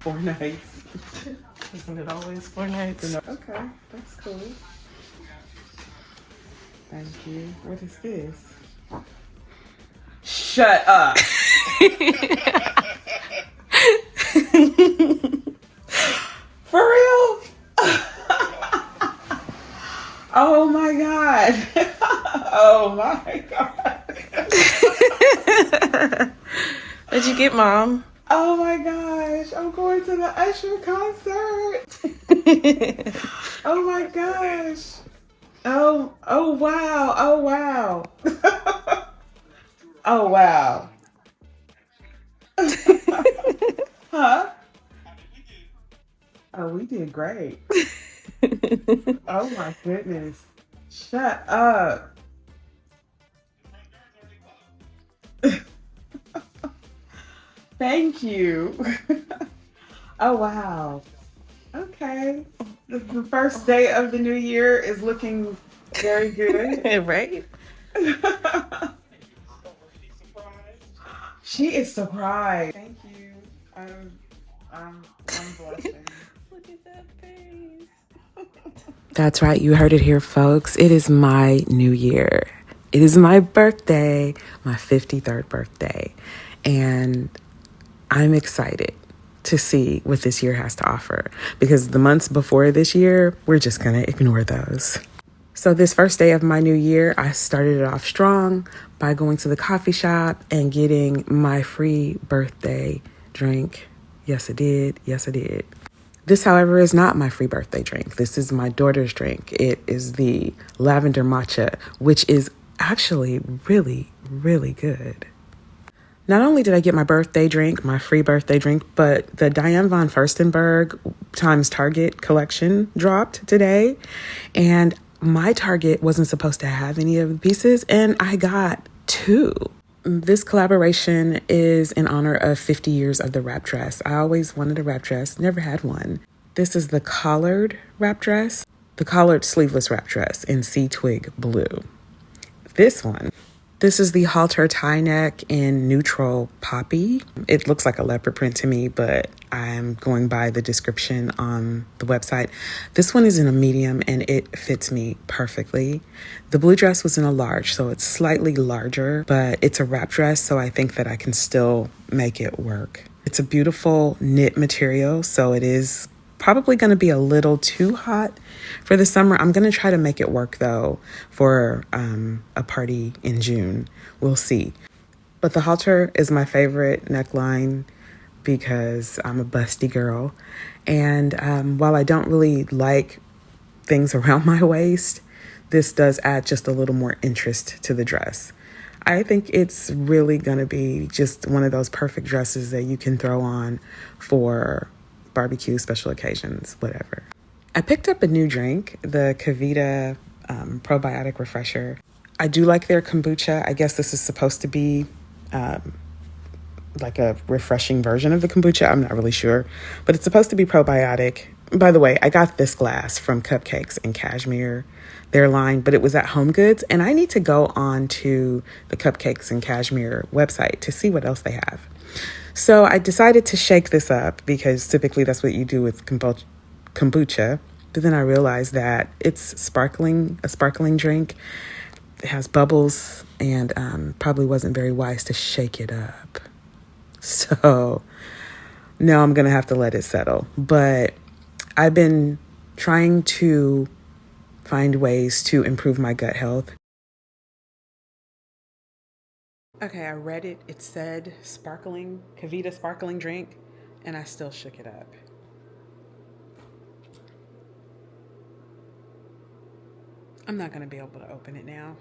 4 nights. Isn't it always 4 nights? Okay, that's cool. Thank you. What is this? Shut up. For real? Oh my God. Oh my God. What'd you get, Mom? Oh my gosh. I'm going to the Usher concert. Oh my gosh. Oh wow. Oh wow. Oh wow. Huh? Oh, we did great. Oh my goodness. Shut up. Thank you. Oh wow. Okay. The first day of the new year is looking very good. Right? She is surprised. Thank you. I'm blushing. Look at that face. That's right, you heard it here, folks. It is my new year. It is my birthday, my 53rd birthday. And I'm excited to see what this year has to offer, because the months before this year, we're just going to ignore those. So this first day of my new year, I started it off strong by going to the coffee shop and getting my free birthday drink. Yes, I did. Yes, I did. This, however, is not my free birthday drink. This is my daughter's drink. It is the lavender matcha, which is actually really, really good. Not only did I get my birthday drink, my free birthday drink, but the Diane Von Furstenberg times Target collection dropped today. And my Target wasn't supposed to have any of the pieces, and I got 2. This collaboration is in honor of 50 years of the wrap dress. I always wanted a wrap dress, never had one. This is the collared wrap dress, the collared sleeveless wrap dress in sea twig blue. This is the halter tie neck in neutral poppy. It looks like a leopard print to me, but I'm going by the description on the website. This one is in a medium and it fits me perfectly. The blue dress was in a large, so it's slightly larger, but it's a wrap dress, so I think that I can still make it work. It's a beautiful knit material, so it is probably going to be a little too hot for the summer. I'm going to try to make it work, though, for a party in June. We'll see. But the halter is my favorite neckline because I'm a busty girl. And while I don't really like things around my waist, this does add just a little more interest to the dress. I think it's really going to be just one of those perfect dresses that you can throw on for barbecue, special occasions, whatever. I picked up a new drink, the Kavita probiotic refresher. I do like their kombucha. I guess this is supposed to be like a refreshing version of the kombucha. I'm not really sure, but it's supposed to be probiotic. By the way, I got this glass from Cupcakes and Cashmere, their line, but it was at Home Goods, and I need to go on to the Cupcakes and Cashmere website to see what else they have. So I decided to shake this up because typically that's what you do with kombucha. But then I realized that it's a sparkling drink. It has bubbles and probably wasn't very wise to shake it up. So now I'm going to have to let it settle. But I've been trying to find ways to improve my gut health. Okay, I read it. It said Kavita sparkling drink, and I still shook it up. I'm not going to be able to open it now.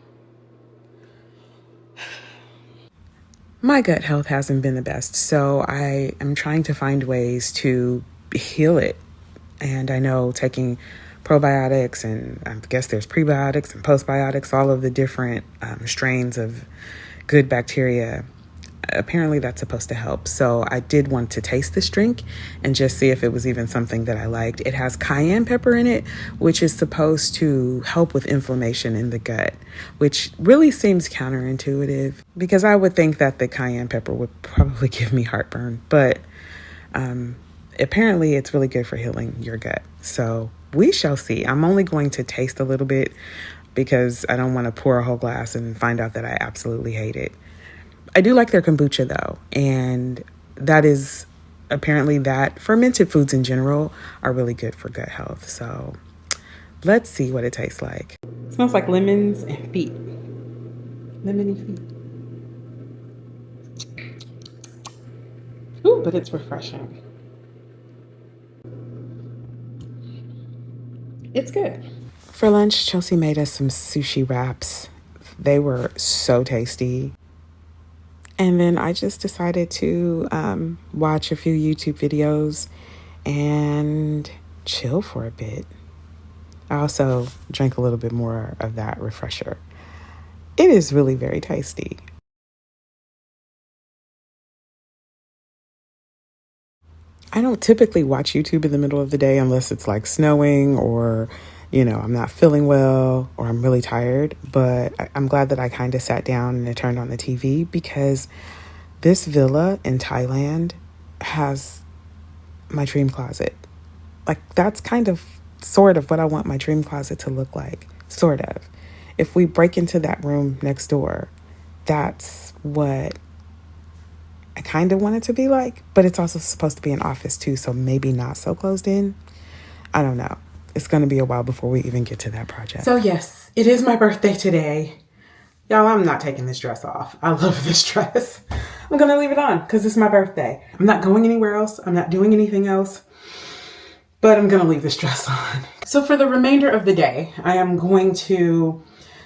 My gut health hasn't been the best, so I am trying to find ways to heal it. And I know taking probiotics, and I guess there's prebiotics and postbiotics, all of the different strains of good bacteria, apparently that's supposed to help. So I did want to taste this drink and just see if it was even something that I liked. It has cayenne pepper in it, which is supposed to help with inflammation in the gut, which really seems counterintuitive because I would think that the cayenne pepper would probably give me heartburn, but apparently it's really good for healing your gut. So we shall see. I'm only going to taste a little bit because I don't want to pour a whole glass and find out that I absolutely hate it. I do like their kombucha though, and that is apparently that fermented foods in general are really good for gut health. So let's see what it tastes like. It smells like lemons and feet. Lemony feet. Ooh, but it's refreshing. It's good. For lunch, Chelsea made us some sushi wraps. They were so tasty. And then I just decided to watch a few YouTube videos and chill for a bit. I also drank a little bit more of that refresher. It is really very tasty. I don't typically watch YouTube in the middle of the day unless it's like snowing or, I'm not feeling well or I'm really tired. But I'm glad that I kind of sat down and I turned on the TV because this villa in Thailand has my dream closet. Like, that's kind of sort of what I want my dream closet to look like. Sort of. If we break into that room next door, that's what I kind of want it to be like. But it's also supposed to be an office too, so maybe not so closed in. I don't know. It's going to be a while before we even get to that project. So yes, it is my birthday today. Y'all, I'm not taking this dress off. I love this dress. I'm going to leave it on because it's my birthday. I'm not going anywhere else. I'm not doing anything else. But I'm going to leave this dress on. So for the remainder of the day, I am going to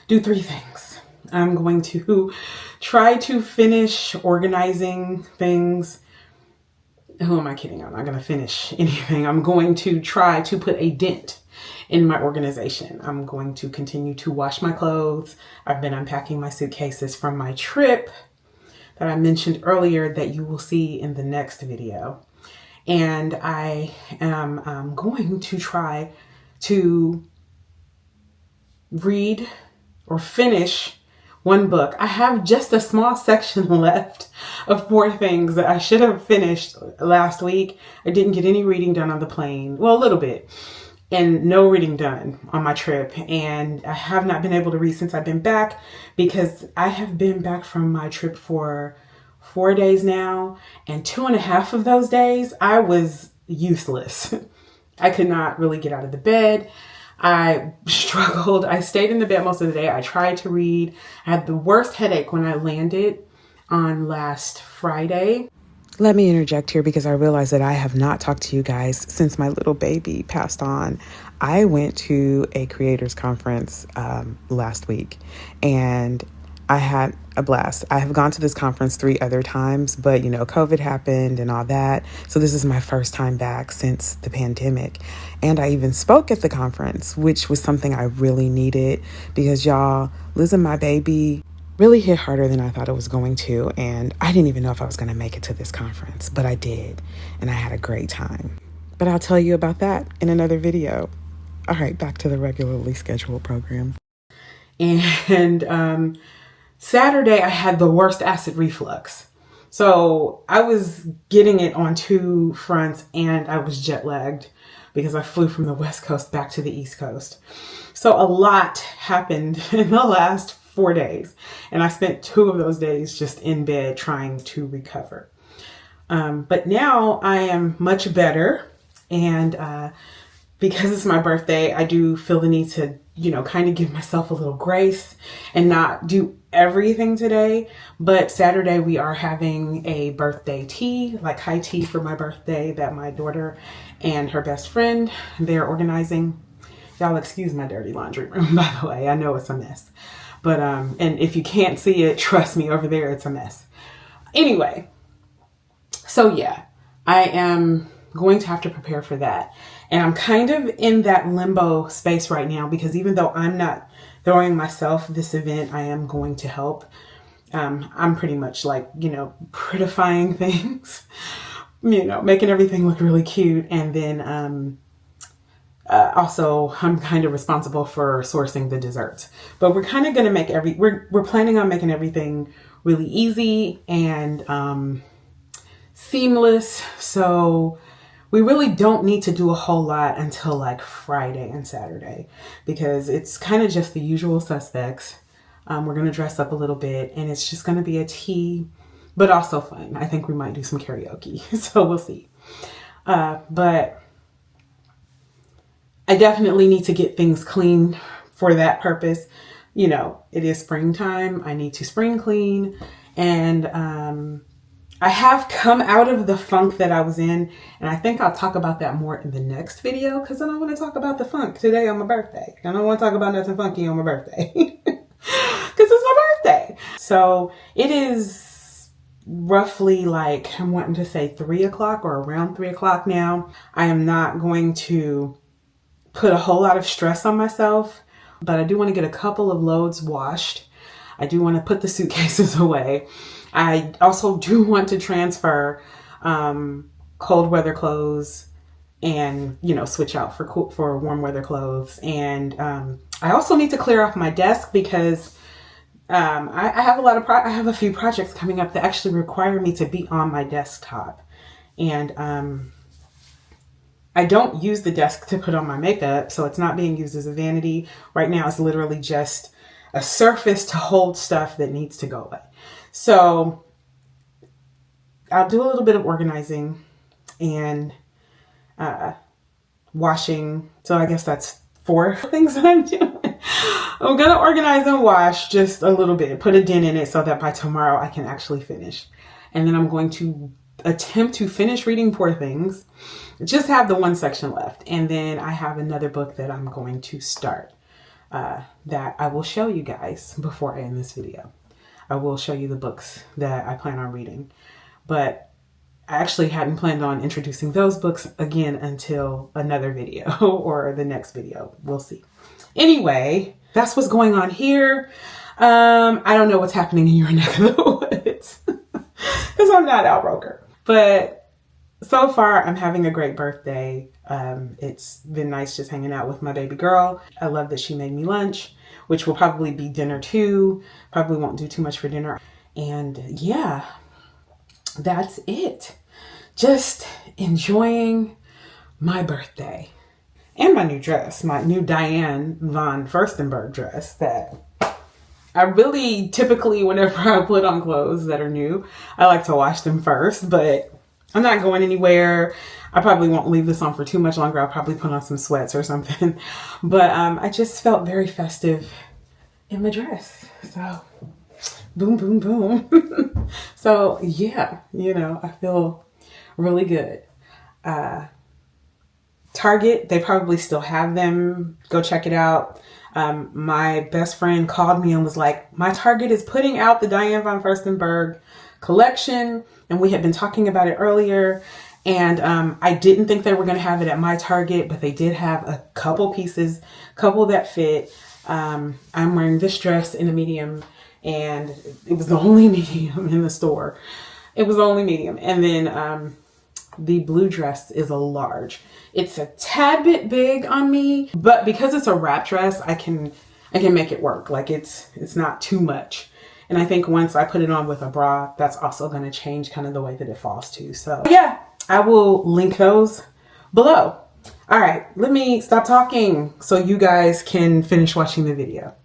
do 3 things. I'm going to try to finish organizing things. Who am I kidding? I'm not going to finish anything. I'm going to try to put a dent in my organization. I'm going to continue to wash my clothes. I've been unpacking my suitcases from my trip that I mentioned earlier that you will see in the next video. And I am going to try to read or finish 1 book. I have just a small section left of 4 things that I should have finished last week. I didn't get any reading done on the plane. Well, a little bit. And no reading done on my trip. And I have not been able to read since I've been back because I have been back from my trip for 4 days now. And 2.5 of those days, I was useless. I could not really get out of the bed. I struggled. I stayed in the bed most of the day. I tried to read. I had the worst headache when I landed on last Friday. Let me interject here because I realize that I have not talked to you guys since my little baby passed on. I went to a creators conference last week and I had a blast. I have gone to this conference 3 other times, but COVID happened and all that. So this is my first time back since the pandemic. And I even spoke at the conference, which was something I really needed because y'all, losing my baby really hit harder than I thought it was going to. And I didn't even know if I was going to make it to this conference, but I did. And I had a great time. But I'll tell you about that in another video. All right, back to the regularly scheduled program. And Saturday, I had the worst acid reflux. So I was getting it on 2 fronts and I was jet lagged because I flew from the West Coast back to the East Coast. So a lot happened in the last 4 days. And I spent 2 of those days just in bed trying to recover. But now I am much better. And because it's my birthday, I do feel the need to, kind of give myself a little grace and not do everything today. But Saturday we are having a birthday tea, like high tea for my birthday that my daughter and her best friend, they're organizing. Y'all excuse my dirty laundry room, by the way. I know it's a mess. But, and if you can't see it, trust me, over there, it's a mess. Anyway, so yeah, I am going to have to prepare for that. And I'm kind of in that limbo space right now because even though I'm not throwing myself this event, I am going to help. I'm pretty much like, prettifying things, making everything look really cute. And then, also I'm kind of responsible for sourcing the desserts, but we're kind of going to make we're planning on making everything really easy and, seamless. So we really don't need to do a whole lot until like Friday and Saturday, because it's kind of just the usual suspects. We're going to dress up a little bit, and it's just going to be a tea, but also fun. I think we might do some karaoke, so we'll see. But I definitely need to get things clean for that purpose. You know, it is springtime. I need to spring clean, and I have come out of the funk that I was in, and I think I'll talk about that more in the next video, because I don't want to talk about the funk today on my birthday. I don't want to talk about nothing funky on my birthday, because it's my birthday. So it is roughly like, I'm wanting to say 3 o'clock or around 3 o'clock now. I am not going to put a whole lot of stress on myself, but I do want to get a couple of loads washed. I do want to put the suitcases away. I also do want to transfer cold weather clothes and, you know, switch out for warm weather clothes. And I also need to clear off my desk, because I have I have a few projects coming up that actually require me to be on my desktop. And I don't use the desk to put on my makeup, so it's not being used as a vanity. Right now it's literally just a surface to hold stuff that needs to go away. So I'll do a little bit of organizing and washing. So I guess that's 4 things that I'm doing. I'm going to organize and wash just a little bit, put a dent in it so that by tomorrow I can actually finish. And then I'm going to attempt to finish reading Poor Things. Just have the one section left. And then I have another book that I'm going to start that I will show you guys before I end this video. I will show you the books that I plan on reading. But I actually hadn't planned on introducing those books again until another video or the next video. We'll see. Anyway, that's what's going on here. I don't know what's happening in your neck of the woods because I'm not Al Roker. But so far, I'm having a great birthday. It's been nice just hanging out with my baby girl. I love that she made me lunch, which will probably be dinner too. Probably won't do too much for dinner. And yeah, that's it. Just enjoying my birthday and my new dress, my new Diane Von Furstenberg dress that I really typically, whenever I put on clothes that are new, I like to wash them first, but I'm not going anywhere. I probably won't leave this on for too much longer. I'll probably put on some sweats or something, but I just felt very festive in my dress. So boom, boom, boom. So yeah, you know, I feel really good. Target, they probably still have them. Go check it out. My best friend called me and was like, my Target is putting out the Diane Von Furstenberg collection. And we had been talking about it earlier. And I didn't think they were going to have it at my Target, but they did have a couple pieces, couple that fit. I'm wearing this dress in a medium, and it was the only medium in the store. It was the only medium. And then the blue dress is a large. It's a tad bit big on me, but because it's a wrap dress, I can make it work. Like it's not too much. And I think once I put it on with a bra, that's also going to change kind of the way that it falls too. So yeah, I will link those below. All right, let me stop talking so you guys can finish watching the video.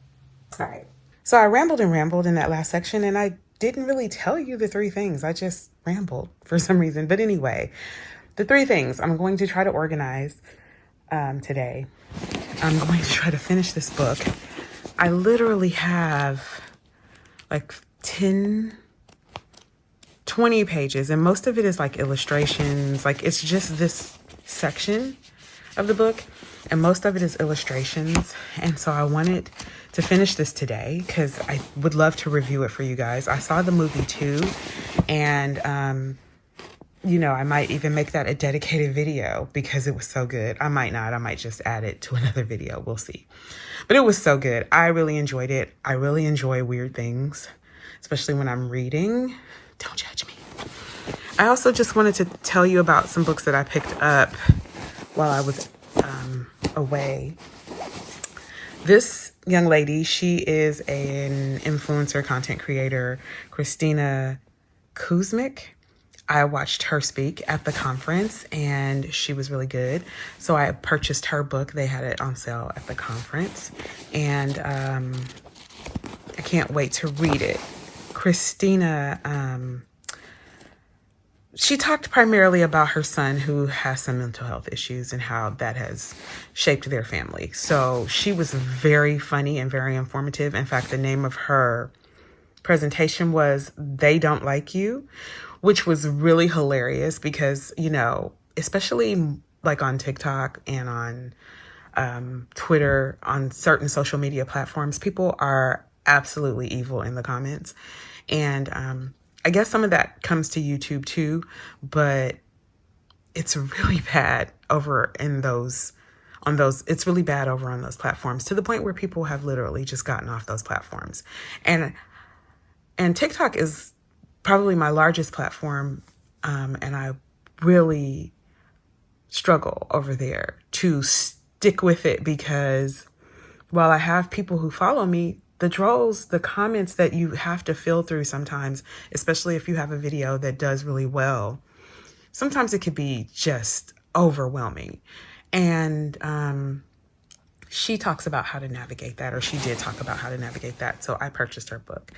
All right. So I rambled and rambled in that last section, and I didn't really tell you the 3 things. I just rambled for some reason. But anyway, the 3 things I'm going to try to organize today. I'm going to try to finish this book. I literally have like 10, 20 pages, and most of it is like illustrations. Like it's just this section of the book, and most of it is illustrations. And so I wanted to finish this today because I would love to review it for you guys. I saw the movie too, and you know, I might even make that a dedicated video because it was so good. I might not. I might just add it to another video. We'll see. But it was so good. I really enjoyed it. I really enjoy weird things, especially when I'm reading. Don't judge me. I also just wanted to tell you about some books that I picked up while I was away. This young lady, she is an influencer, content creator, Christina Kuzmic. I watched her speak at the conference, and she was really good. So I purchased her book. They had it on sale at the conference, and I can't wait to read it. Christina, she talked primarily about her son who has some mental health issues and how that has shaped their family. So she was very funny and very informative. In fact, the name of her presentation was They Don't Like You, which was really hilarious because, you know, especially like on TikTok and on Twitter, on certain social media platforms, people are absolutely evil in the comments. And I guess some of that comes to YouTube too, but it's really bad over in those, it's really bad over on those platforms, to the point where people have literally just gotten off those platforms. And TikTok is probably my largest platform, and I really struggle over there to stick with it, because while I have people who follow me, the trolls, the comments that you have to fill through sometimes, especially if you have a video that does really well, sometimes it could be just overwhelming. And she talks about how to navigate that, or she did talk about how to navigate that. So I purchased her book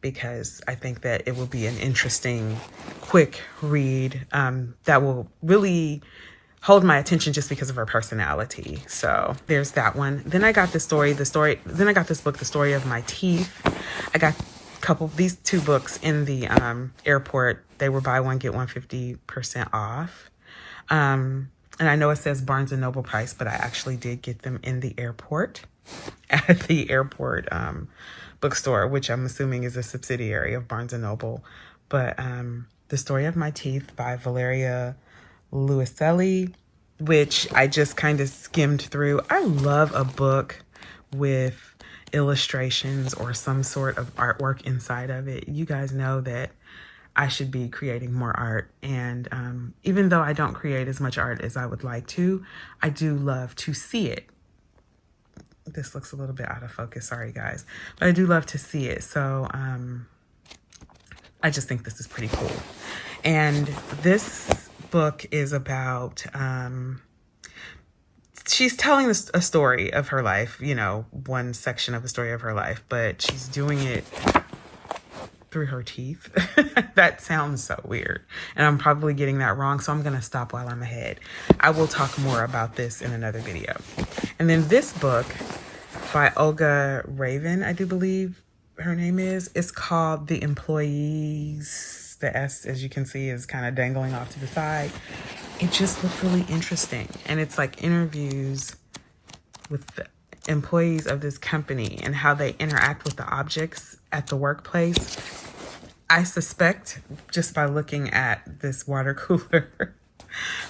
because I think that it will be an interesting, quick read that will really hold my attention just because of her personality. So there's that one. Then I got then I got this book, The Story of My Teeth. I got these two books in the airport. They were buy one, get one 50% off. And I know it says Barnes & Noble price, but I actually did get them in the airport, at the airport bookstore, which I'm assuming is a subsidiary of Barnes & Noble. But The Story of My Teeth by Valeria Luiselli, which I just kind of skimmed through. I love a book with illustrations or some sort of artwork inside of it. You guys know that I should be creating more art. And even though I don't create as much art as I would like to, I do love to see it. This looks a little bit out of focus, sorry guys, but I do love to see it. So I just think this is pretty cool. And this book is about, she's telling a story of her life, you know, one section of the story of her life, but she's doing it through her teeth. That sounds so weird, and I'm probably getting that wrong, so I'm gonna stop while I'm ahead. I will talk more about this in another video. And then this book by Olga Raven, I do believe her name is, it's called The Employees. The S, as you can see, is kind of dangling off to the side. It just looked really interesting, and it's like interviews with the employees of this company and how they interact with the objects at the workplace. I suspect, just by looking at this water cooler,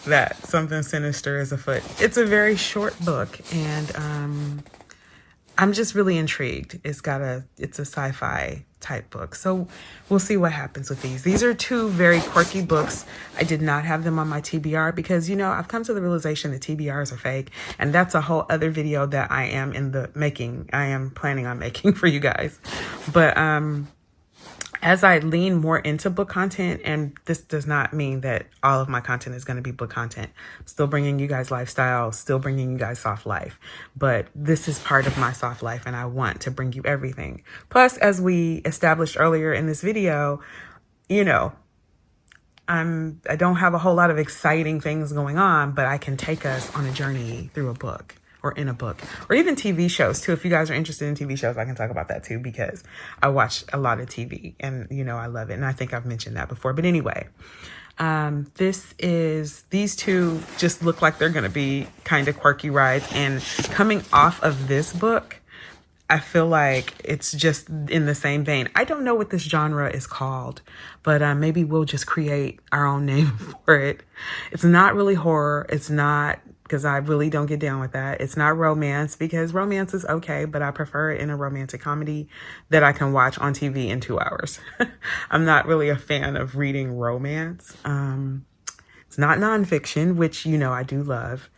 that something sinister is afoot. It's a very short book, and I'm just really intrigued. It's a sci-fi type book. So we'll see what happens with these. These are two very quirky books. I did not have them on my TBR because, you know, I've come to the realization that TBRs are fake, and that's a whole other video that I am planning on making for you guys. But as I lean more into book content, and this does not mean that all of my content is going to be book content. I'm still bringing you guys lifestyle, still bringing you guys soft life. But this is part of my soft life, and I want to bring you everything. Plus, as we established earlier in this video, you know, I don't have a whole lot of exciting things going on, but I can take us on a journey through a book. Or in a book, or even TV shows too. If you guys are interested in TV shows, I can talk about that too, because I watch a lot of TV and, you know, I love it. And I think I've mentioned that before, but anyway, these two just look like they're going to be kind of quirky rides. And coming off of this book, I feel like it's just in the same vein. I don't know what this genre is called, but maybe we'll just create our own name for it. It's not really horror. It's not, because I really don't get down with that. It's not romance, because romance is okay, but I prefer it in a romantic comedy that I can watch on TV in 2 hours. I'm not really a fan of reading romance. It's not nonfiction, which, you know, I do love.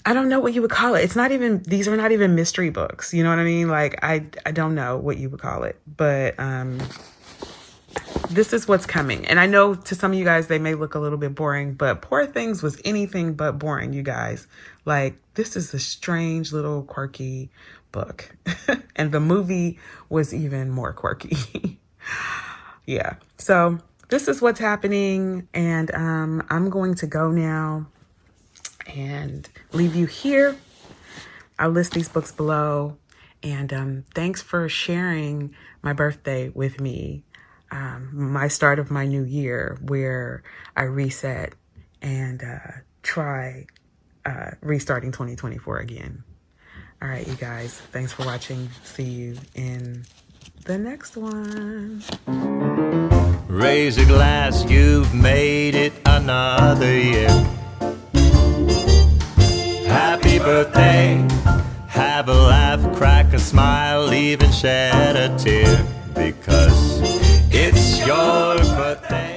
I don't know what you would call it. These are not even mystery books. You know what I mean? Like, I don't know what you would call it, but this is what's coming. And I know to some of you guys, they may look a little bit boring, but Poor Things was anything but boring, you guys. Like, this is a strange little quirky book. And the movie was even more quirky. Yeah. So this is what's happening. And I'm going to go now and leave you here. I'll list these books below. And thanks for sharing my birthday with me. My start of my new year, where I reset and try restarting 2024 again. All right, you guys, thanks for watching. See you in the next one. Raise a glass, you've made it another year. Happy birthday. Have a laugh, crack a smile, even shed a tear, because it's your birthday.